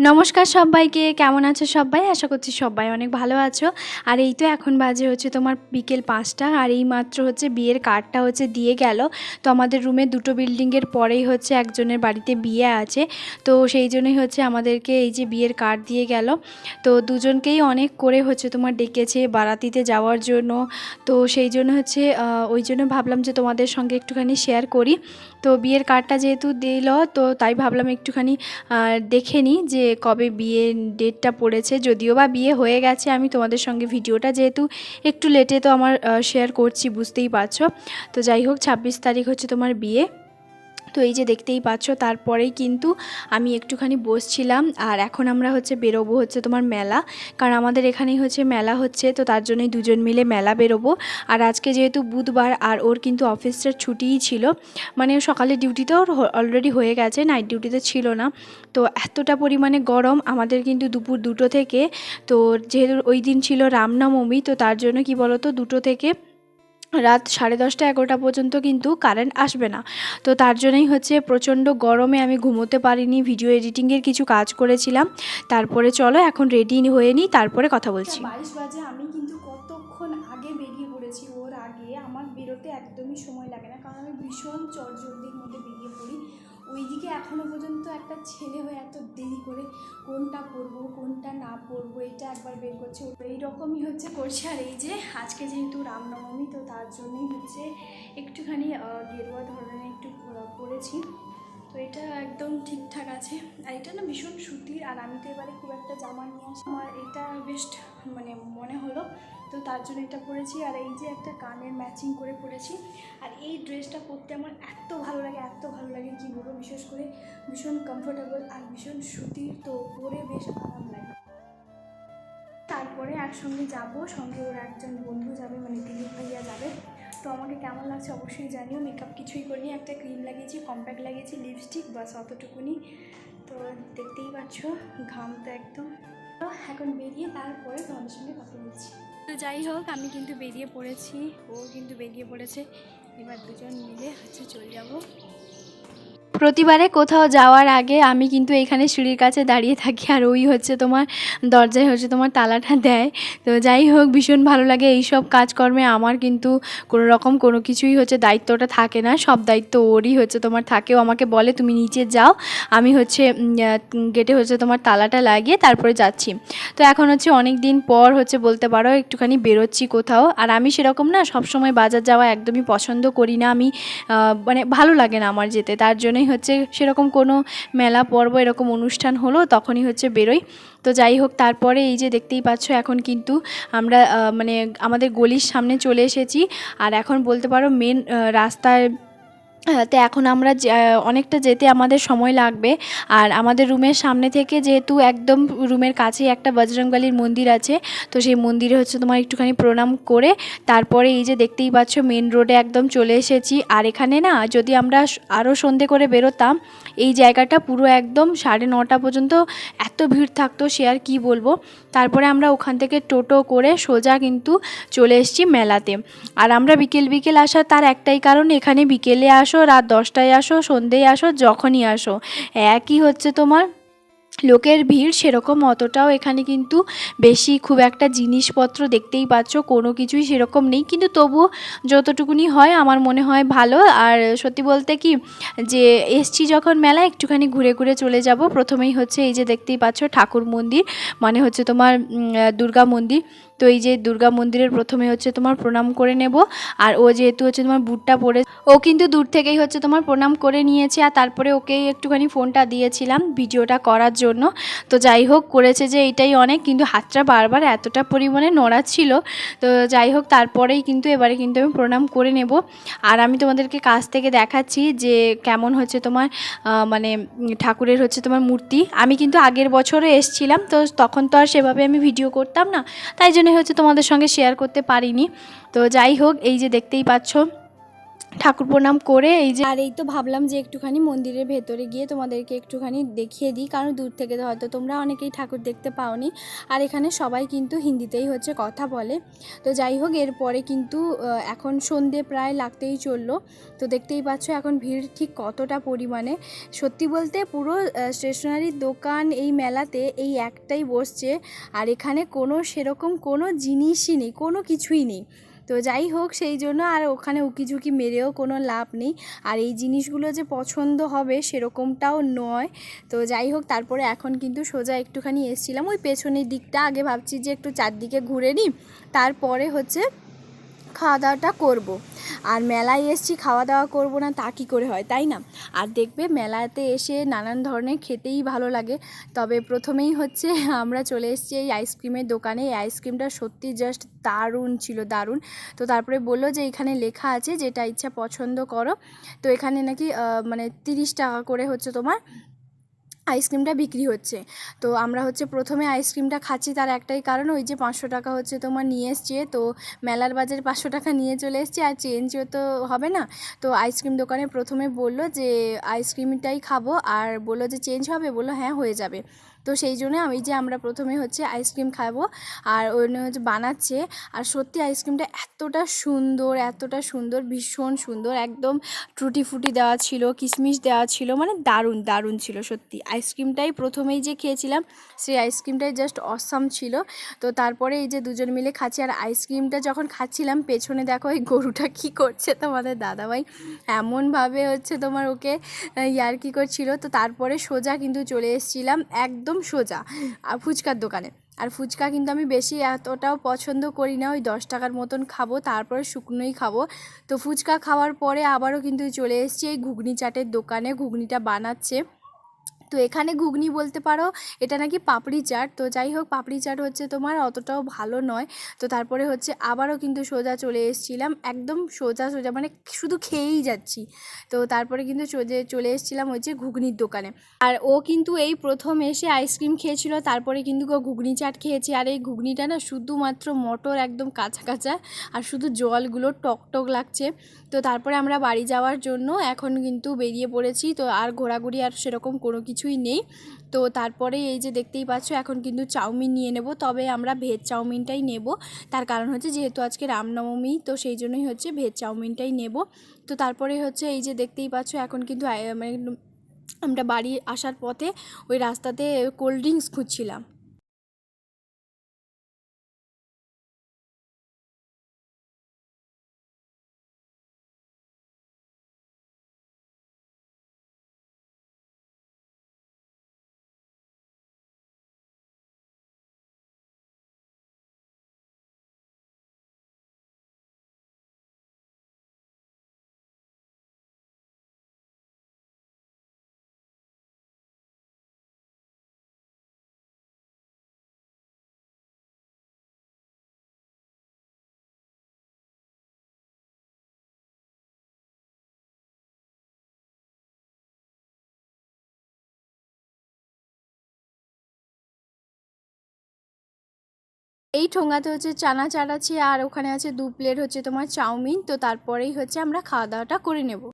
নমস্কার সবাইকে, কেমন আছো সবাই? আশা করছি সবাই অনেক ভালো আছো। আর এই তো এখন বাজে হচ্ছে তোমার বিকেল 5টা, আর এই মাত্র হচ্ছে বিয়ের কার্ডটা হচ্ছে দিয়ে গেল। তো আমাদের রুমে দুটো বিল্ডিংয়ের পরেই হচ্ছে একজনের বাড়িতে বিয়ে আছে, তো সেই জন্যই হচ্ছে আমাদেরকে এই যে বিয়ের কার্ড দিয়ে গেল। তো দুজনকেই অনেক করে হচ্ছে তোমার ডেকেছে বারাতিতে যাওয়ার জন্য। তো সেই জন্য হচ্ছে ওই জন্য ভাবলাম যে তোমাদের সঙ্গে একটুখানি শেয়ার করি। তো বিয়ের কার্ডটা যেহেতু দিল, তো তাই ভাবলাম একটুখানি দেখে নিই যে কবে বিয়ের ডেটটা পড়েছে। যদিও বা বিয়ে হয়ে গেছে, আমি তোমাদের সঙ্গে ভিডিওটা যেহেতু একটু লেটে তো আমার শেয়ার করছি, বুঝতেই পারছো। তো যাই হোক, 26 তারিখ হচ্ছে তোমার বিয়ে। তো এই যে দেখতেই পাচ্ছ, তারপরেই কিন্তু আমি একটুখানি বসছিলাম। আর এখন আমরা হচ্ছে বেরোবো হচ্ছে তোমার মেলা, কারণ আমাদের এখানেই হচ্ছে মেলা হচ্ছে, তো তার জন্যই দুজন মিলে মেলা বেরোবো। আর আজকে যেহেতু বুধবার, আর ওর কিন্তু অফিসটা ছুটিই ছিল, মানে সকালে ডিউটিতে ওর অলরেডি হয়ে গেছে, নাইট ডিউটিতে ছিল না। তো এতটা পরিমাণে গরম আমাদের কিন্তু দুপুর 2টো থেকে, তো যেহেতু ওই দিন ছিল রামনবমী, তো তার জন্য কি বলতো 2টো থেকে রাত 10:30 11টা পর্যন্ত কিন্তু কারেন্ট আসবে না। তো তার জন্যই হচ্ছে প্রচণ্ড গরমে আমি ঘুমোতে পারিনি, ভিডিও এডিটিংয়ের কিছু কাজ করেছিলাম। তারপরে চলো এখন রেডি হয়ে নিই, তারপরে কথা বলছি। 22 বাজে, আমি কিন্তু কতক্ষণ আগে বেরিয়ে পড়েছি। ওর আগে আমার বেরোতে একদমই সময় লাগে না, কারণ আমি ভীষণ চটজলদির মধ্যে বেরিয়ে পড়ি। ওইদিকে এখনও পর্যন্ত একটা ছেলে হয়ে এত দেরি করে কোনটা পরবো কোনটা না পরবো এটা একবার বের করছে, এইরকমই হচ্ছে করছে। আর এই যে আজকে যেহেতু রামনবমী, তো তার জন্যই হচ্ছে একটুখানি গেরুয়া ধরনের একটু পরেছি। তো এটা একদম ঠিকঠাক আছে। আর এটা না ভীষণ সুতির, আর আমি তো এবারে খুব একটা জামা নিয়ে আসি, আমার এটা বেশ মানে মনে হলো, তো তার জন্য এটা পরেছি। আর এই যে একটা কানের ম্যাচিং করে পরেছি। আর এই ড্রেসটা পরতে আমার এত ভালো লাগে, এত ভালো লাগে কি বলবো। বিশেষ করে ভীষণ কমফোর্টেবল আর ভীষণ সুতির, তো পরে বেশ আরাম লাগে। তারপরে একসঙ্গে যাব, সঙ্গে ওর একজন বন্ধু যাবে, মানে দিলীপ ভাইয়া যাবে। তো আমাকে কেমন লাগছে অবশ্যই জানিও। মেকআপ কিছুই করিনি, একটা ক্রিম লাগিয়েছি, কম্প্যাক্ট লাগিয়েছি, লিপস্টিক, বাস অতটুকুনি। তো দেখতেই পাচ্ছ ঘাম তো একদম। তো এখন বেরিয়ে তারপরে তোমাদের সঙ্গে কথা বলছি। তো যাই হোক, আমি কিন্তু বেরিয়ে পড়েছি, ও কিন্তু বেরিয়ে পড়েছে। এবার দুজন মিলে হচ্ছে চলে যাবো। প্রতিবারে কোথাও যাওয়ার আগে আমি কিন্তু এখানে সিঁড়ির কাছে দাঁড়িয়ে থাকি, আর ওই হচ্ছে তোমার দরজায় হচ্ছে তোমার তালাটা দেয়। তো যাই হোক, ভীষণ ভালো লাগে এই সব কাজকর্মে। আমার কিন্তু কোনো রকম কোনো কিছুই হচ্ছে দায়িত্বটা থাকে না, সব দায়িত্ব ওরই হচ্ছে তোমার থাকেও। আমাকে বলে তুমি নিচে যাও, আমি হচ্ছে গেটে হচ্ছে তোমার তালাটা লাগিয়ে তারপরে যাচ্ছি। তো এখন হচ্ছে অনেক দিন পর হচ্ছে বলতে পারো একটুখানি বেরোচ্ছি কোথাও। আর আমি সেরকম না সবসময় বাজার যাওয়া একদমই পছন্দ করি না, আমি মানে ভালো লাগে না আমার যেতে। তার জন্যই হচ্ছে সেরকম কোনো মেলা পর্ব এরকম অনুষ্ঠান হলো তখনই হচ্ছে বেরোই। তো যাই হোক, তারপরে এই যে দেখতেই পাচ্ছ এখন কিন্তু আমরা মানে আমাদের গলির সামনে চলে এসেছি। আর এখন বলতে পারো মেন রাস্তায় তো এখন আমরা অনেকটা যেতে আমাদের সময় লাগবে। আর আমাদের রুমের সামনে থেকে যেহেতু একদম রুমের কাছেই একটা বজরংবলীর মন্দির আছে, তো সেই মন্দিরে হচ্ছে তোমার একটুখানি প্রণাম করে তারপরে এই যে দেখতেই পাচ্ছ মেন রোডে একদম চলে এসেছি। আর এখানে না যদি আমরা আরও সন্ধে করে বেরোতাম, এই জায়গাটা পুরো একদম 9:30 পর্যন্ত এত ভিড় থাকতো, সে আর কি বলবো। তারপরে আমরা ওখান থেকে টোটো করে সোজা কিন্তু চলে এসেছি মেলাতে। আর আমরা বিকেল বিকেল আসার তার একটাই কারণ, এখানে বিকেলে আসো, রাত 10টায় আসো, সন্ধ্যেয় আসো, যখনই আসো একই হচ্ছে তোমার লোকের ভিড়। সেরকম অতটাও এখানে কিন্তু বেশি খুব একটা জিনিসপত্র দেখতেই পাচ্ছ কোনো কিছুই সেরকম নেই, কিন্তু তবুও যতটুকুনি হয় আমার মনে হয় ভালো। আর সত্যি বলতে কি, যে এসছি যখন মেলা একটুখানি ঘুরে ঘুরে চলে যাব। প্রথমেই হচ্ছে এই যে দেখতেই পাচ্ছ ঠাকুর মন্দির, মানে হচ্ছে তোমার দুর্গা মন্দির। তো এই যে দুর্গা মন্দিরের প্রথমে হচ্ছে তোমার প্রণাম করে নেব। আর ও যেহেতু হচ্ছে তোমার বুটটা পরে, ও কিন্তু দূর থেকেই হচ্ছে তোমার প্রণাম করে নিয়েছে। আর তারপরে ওকে একটুখানি ফোনটা দিয়েছিলাম ভিডিওটা করার জন্য। তো যাই হোক, করেছে যে এইটাই অনেক, কিন্তু হাতটা বারবার এতটা পরিমাণে নড়াচ্ছিল। তো যাই হোক, তারপরেই কিন্তু এবারে কিন্তু আমি প্রণাম করে নেব। আর আমি তোমাদেরকে কাছ থেকে দেখাচ্ছি যে কেমন হচ্ছে তোমার মানে ঠাকুরের হচ্ছে তোমার মূর্তি। আমি কিন্তু আগের বছরও এসছিলাম, তো তখন তো আর সেভাবে আমি ভিডিও করতাম না, তাই জন্য হচ্ছে তোমাদের সঙ্গে শেয়ার করতে পারিনি। তো যাই হোক, এই যে দেখতেই পাচ্ছ ঠাকুর প্রণাম করে এই যে, আর এই তো ভাবলাম যে একটুখানি মন্দিরের ভেতরে গিয়ে তোমাদেরকে একটুখানি দেখিয়ে দিই, কারণ দূর থেকে তো হয়তো তোমরা অনেকেই ঠাকুর দেখতে পাওনি, আর এখানে সবাই কিন্তু হিন্দিতেই হচ্ছে কথা বলে। তো যাই হোক, এরপরে কিন্তু এখন সন্ধে প্রায় লাগতেই চললো। তো দেখতেই পাচ্ছ এখন ভিড় ঠিক কতটা পরিমাণে। সত্যি বলতে পুরো স্টেশনারির দোকান এই মেলাতে এই একটাই বসছে, আর এখানে কোনো সেরকম কোনো জিনিসই নেই, কোনো কিছুই নেই। তো যাই হোক, সেই জন্য আর ওখানে উকিঝুঁকি মেরেও কোনো লাভ নেই, আর এই জিনিসগুলো যে পছন্দ হবে সেরকমটাও নয়। তো যাই হোক, তারপরে এখন কিন্তু সোজা একটুখানি এসেছিলাম ওই পেছনের দিকটা, আগে ভাবছি যে একটু চারদিকে ঘুরে নিই, তারপরে হচ্ছে খাওয়া দাওয়াটা করব। আর মেলায় এসছি খাওয়া দাওয়া করব না তা কী করে হয়, তাই না? আর দেখবে মেলাতে এসে নানান ধরনের খেতেই ভালো লাগে। তবে প্রথমেই হচ্ছে আমরা চলে এসেছি এই আইসক্রিমের দোকানে। এই আইসক্রিমটা সত্যি জাস্ট দারুণ ছিল, দারুণ। তো তারপরে বললো যে এখানে লেখা আছে যেটা ইচ্ছা পছন্দ করো। তো এখানে নাকি মানে 30 টাকা করে হচ্ছে তোমার আইসক্রিমটা বিক্রি হচ্ছে। তো আমরা হচ্ছে প্রথমে আইসক্রিমটা খাচ্ছি, তার একটাই কারণ ওই যে 500 টাকা হচ্ছে তোমার নিয়ে এসছে। তো মেলার বাজারে 500 টাকা নিয়ে চলে এসছে, আর চেঞ্জও তো হবে না। তো আইসক্রিম দোকানে প্রথমে বললো যে আইসক্রিমটাই খাবো, আর বললো যে চেঞ্জ হবে, বললো হ্যাঁ হয়ে যাবে। তো সেই জন্য আমরা প্রথমে হচ্ছে আইসক্রিম খাবো, আর ওখানে হচ্ছে বানাচ্ছে। আর সত্যি আইসক্রিমটা এতটা সুন্দর, এতটা সুন্দর, ভীষণ সুন্দর, একদম টুটি ফুটি দেওয়া ছিল, কিশমিশ দেওয়া ছিল, মানে দারুণ দারুণ ছিল সত্যি। আইসক্রিমটাই প্রথমেই যে খেয়েছিলাম সেই আইসক্রিমটাই জাস্ট অসাম ছিল। তো তারপরে এই যে দুজন মিলে খাচ্ছি, আর আইসক্রিমটা যখন খাচ্ছিলাম পেছনে দেখো এই গরুটা কী করছে, তোমাদের দাদাভাই এমনভাবে হচ্ছে তোমার ওকে ইয়ার্কি করছিল। তো তারপরে সোজা কিন্তু চলে এসেছিলাম একদম সোজা ফুচকার দোকানে। আর ফুচকা কিন্তু আমি বেশি এতটাও পছন্দ করি না, ওই 10 টাকার মতন খাবো, তারপরে শুকনোই খাবো। তো ফুচকা খাওয়ার পরে আবারও কিন্তু চলে এসেছি এই ঘুগনি চাটের দোকানে, ঘুগনিটা বানাচ্ছে। তো এখানে ঘুগনি বলতে পারো, এটা নাকি পাপড়ি চাট। তো যাই হোক, পাপড়ি চাট হচ্ছে তোমার অতটাও ভালো নয়। তো তারপরে হচ্ছে আবারও কিন্তু সোজা চলে এসেছিলাম একদম সোজা সোজা, মানে শুধু খেয়েই যাচ্ছি। তো তারপরে কিন্তু চলে এসেছিলাম ওই যে ঘুগনির দোকানে। আর ও কিন্তু এই প্রথম এসে আইসক্রিম খেয়েছিল, তারপরে কিন্তু ও ঘুগনি চাট খেয়েছে। আর এই ঘুগনিটা না শুধুমাত্র মটর একদম কাঁচা কাঁচা, আর শুধু জলগুলো টক টক লাগছে। তো তারপরে আমরা বাড়ি যাওয়ার জন্য এখন কিন্তু বেরিয়ে পড়েছি। তো আর ঘোরাঘুরি আর সেরকম কোনো কিছুই নেই। তো তারপরে এই যে দেখতেই পাচ্ছ এখন কিন্তু চাউমিন নিয়ে নেব, তবে আমরা ভেজ চাউমিনটাই নেব। তার কারণ হচ্ছে যেহেতু আজকে রামনবমী, তো সেই জন্যই হচ্ছে ভেজ চাউমিনটাই নেব। তো তারপরে হচ্ছে এই যে দেখতেই পাচ্ছ এখন কিন্তু মানে আমরা বাড়ি আসার পথে ওই রাস্তাতে কোল্ড ড্রিঙ্কস খুঁজছিলাম। এই ঠোঙাতে হচ্ছে চানা চাট আছে, আর ওখানে আছে 2 প্লেট হচ্ছে তোমার চাউমিন। তো তারপরেই হচ্ছে আমরা খাওয়া দাওয়াটা করে নেব।